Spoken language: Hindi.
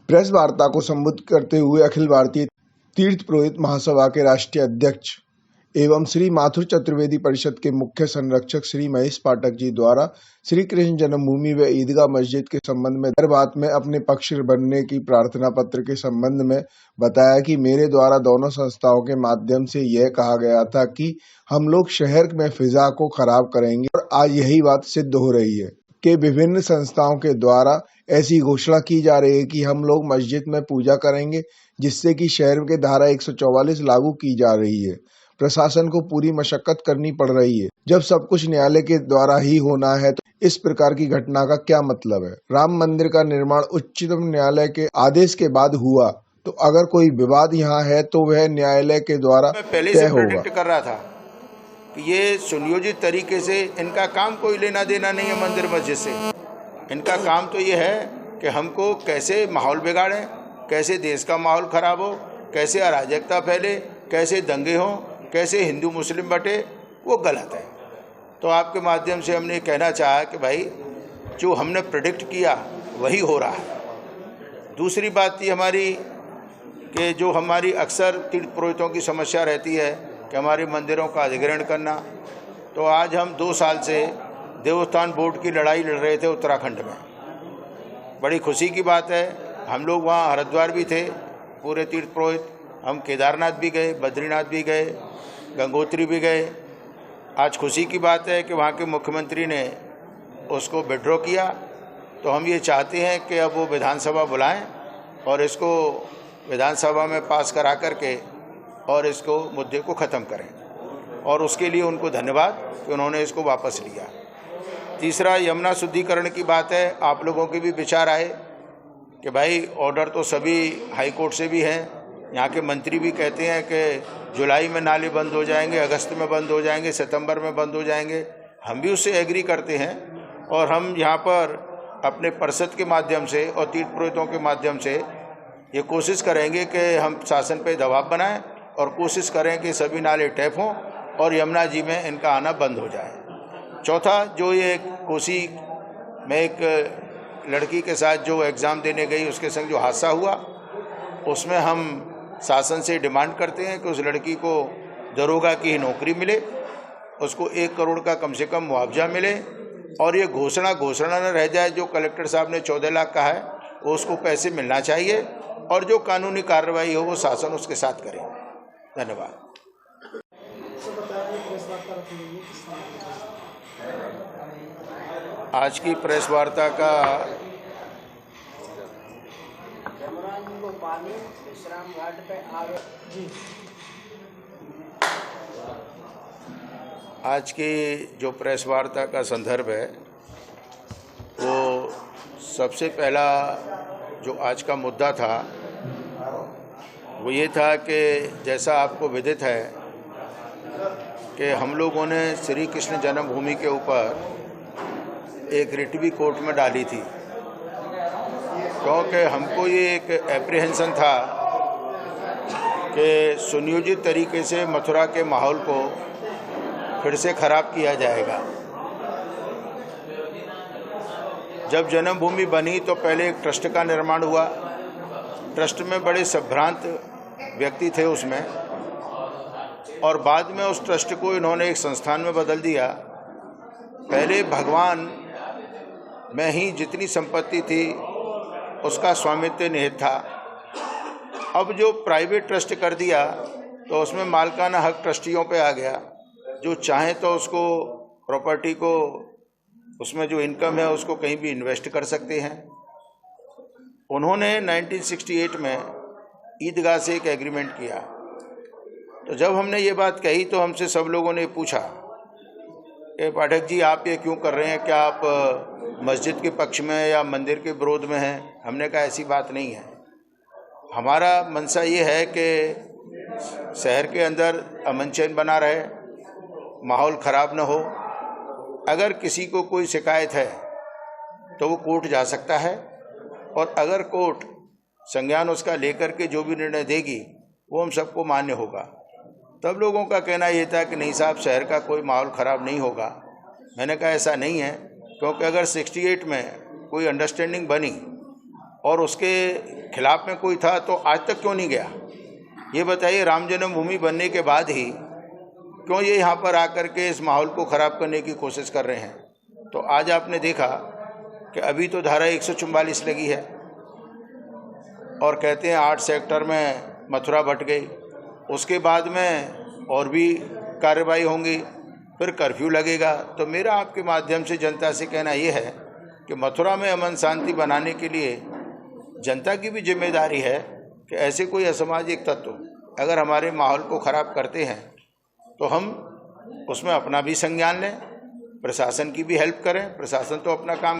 प्रेस वार्ता को संबोधित करते हुए अखिल भारतीय तीर्थ पुरोहित महासभा के राष्ट्रीय अध्यक्ष एवं श्री माथुर चतुर्वेदी परिषद के मुख्य संरक्षक श्री महेश पाठक जी द्वारा श्री कृष्ण जन्मभूमि व ईदगाह मस्जिद के संबंध में दर बात में अपने पक्ष बनने की प्रार्थना पत्र के संबंध में बताया कि मेरे द्वारा दोनों संस्थाओं के माध्यम से यह कहा गया था कि हम लोग शहर में फिजा को खराब करेंगे और आज यही बात सिद्ध हो रही है कि विभिन्न संस्थाओं के द्वारा ऐसी घोषणा की जा रही है कि हम लोग मस्जिद में पूजा करेंगे, जिससे कि शहर के धारा 144 लागू की जा रही है। प्रशासन को पूरी मशक्कत करनी पड़ रही है। जब सब कुछ न्यायालय के द्वारा ही होना है तो इस प्रकार की घटना का क्या मतलब है? राम मंदिर का निर्माण उच्चतम न्यायालय के आदेश के बाद हुआ, तो अगर कोई विवाद यहाँ है तो वह न्यायालय के द्वारा तय होगा। कर रहा था कि ये सुनियोजित तरीके से इनका काम कोई लेना देना नहीं है मंदिर मस्जिद से। इनका काम तो ये है कि हमको कैसे माहौल बिगाड़ें, कैसे देश का माहौल खराब हो, कैसे अराजकता फैले, कैसे दंगे हों, कैसे हिंदू मुस्लिम बटे, वो गलत है। तो आपके माध्यम से हमने कहना चाहा कि भाई जो हमने प्रेडिक्ट किया वही हो रहा है। दूसरी बात थी हमारी कि जो हमारी अक्सर तीर्थ पुरोहितों की समस्या रहती है कि हमारे मंदिरों का अधिग्रहण करना, तो आज हम 2 साल से देवस्थान बोर्ड की लड़ाई लड़ रहे थे उत्तराखंड में। बड़ी खुशी की बात है, हम लोग वहाँ हरिद्वार भी थे, पूरे तीर्थ पुरोहित, हम केदारनाथ भी गए, बद्रीनाथ भी गए, गंगोत्री भी गए। आज खुशी की बात है कि वहाँ के मुख्यमंत्री ने उसको विड्रॉ किया। तो हम ये चाहते हैं कि अब वो विधानसभा बुलाएं और इसको विधानसभा में पास करा करके और इसको मुद्दे को ख़त्म करें, और उसके लिए उनको धन्यवाद कि उन्होंने इसको वापस लिया। तीसरा, यमुना शुद्धिकरण की बात है। आप लोगों के भी विचार आए कि भाई ऑर्डर तो सभी हाई कोर्ट से भी हैं, यहाँ के मंत्री भी कहते हैं कि जुलाई में नाले बंद हो जाएंगे, अगस्त में बंद हो जाएंगे, सितंबर में बंद हो जाएंगे। हम भी उससे एग्री करते हैं और हम यहाँ पर अपने परिषद के माध्यम से और तीर्थ पुरोहितों के माध्यम से ये कोशिश करेंगे कि हम शासन पे दबाव बनाएं और कोशिश करें कि सभी नाले टैप हों और यमुना जी में इनका आना बंद हो जाए। चौथा, जो ये कोसी में एक लड़की के साथ जो एग्ज़ाम देने गई उसके संग जो हादसा हुआ, उसमें हम शासन से डिमांड करते हैं कि उस लड़की को दरोगा की ही नौकरी मिले, उसको 1 करोड़ का कम से कम मुआवजा मिले और ये घोषणा न रह जाए। जो कलेक्टर साहब ने 14 लाख कहा है वो उसको पैसे मिलना चाहिए और जो कानूनी कार्रवाई हो वो शासन उसके साथ करे। धन्यवाद। आज की प्रेस वार्ता का आज की जो प्रेस वार्ता का संदर्भ है वो सबसे पहला जो आज का मुद्दा था वो ये था कि जैसा आपको विदित है कि हम लोगों ने श्री कृष्ण जन्मभूमि के ऊपर एक रिट भी कोर्ट में डाली थी, क्योंकि हमको ये एक एप्रीहेंशन था कि सुनियोजित तरीके से मथुरा के माहौल को फिर से खराब किया जाएगा। जब जन्मभूमि बनी तो पहले एक ट्रस्ट का निर्माण हुआ। ट्रस्ट में बड़े संभ्रांत व्यक्ति थे उसमें, और बाद में उस ट्रस्ट को इन्होंने एक संस्थान में बदल दिया। पहले भगवान में ही जितनी संपत्ति थी उसका स्वामित्व निहित था। अब जो प्राइवेट ट्रस्ट कर दिया तो उसमें मालिकाना हक ट्रस्टियों पे आ गया। जो चाहे तो उसको प्रॉपर्टी को, उसमें जो इनकम है उसको कहीं भी इन्वेस्ट कर सकते हैं। उन्होंने 1968 में ईदगाह से एक एग्रीमेंट किया। तो जब हमने ये बात कही तो हमसे सब लोगों ने पूछा कि पाठक जी आप ये क्यों कर रहे हैं, क्या आप मस्जिद के पक्ष में या मंदिर के विरोध में हैं? हमने कहा ऐसी बात नहीं है। हमारा मंशा ये है कि शहर के अंदर अमन चैन बना रहे, माहौल ख़राब न हो। अगर किसी को कोई शिकायत है तो वो कोर्ट जा सकता है, और अगर कोर्ट संज्ञान उसका लेकर के जो भी निर्णय देगी वो हम सबको मान्य होगा। तब लोगों का कहना ये था कि नहीं साहब, शहर का कोई माहौल ख़राब नहीं होगा। मैंने कहा ऐसा नहीं है, क्योंकि अगर 68 में कोई अंडरस्टैंडिंग बनी और उसके खिलाफ में कोई था तो आज तक क्यों नहीं गया? ये बताइए, राम जन्मभूमि बनने के बाद ही क्यों ये यहाँ पर आकर के इस माहौल को ख़राब करने की कोशिश कर रहे हैं? तो आज आपने देखा कि अभी तो धारा 144 लगी है और कहते हैं 8 सेक्टर में मथुरा बट गई, उसके बाद में और भी कार्रवाई होंगी, फिर कर्फ्यू लगेगा। तो मेरा आपके माध्यम से जनता से कहना ये है कि मथुरा में अमन शांति बनाने के लिए जनता की भी जिम्मेदारी है कि ऐसे कोई असामाजिक तत्व अगर हमारे माहौल को ख़राब करते हैं तो हम उसमें अपना भी संज्ञान लें, प्रशासन की भी हेल्प करें। प्रशासन तो अपना काम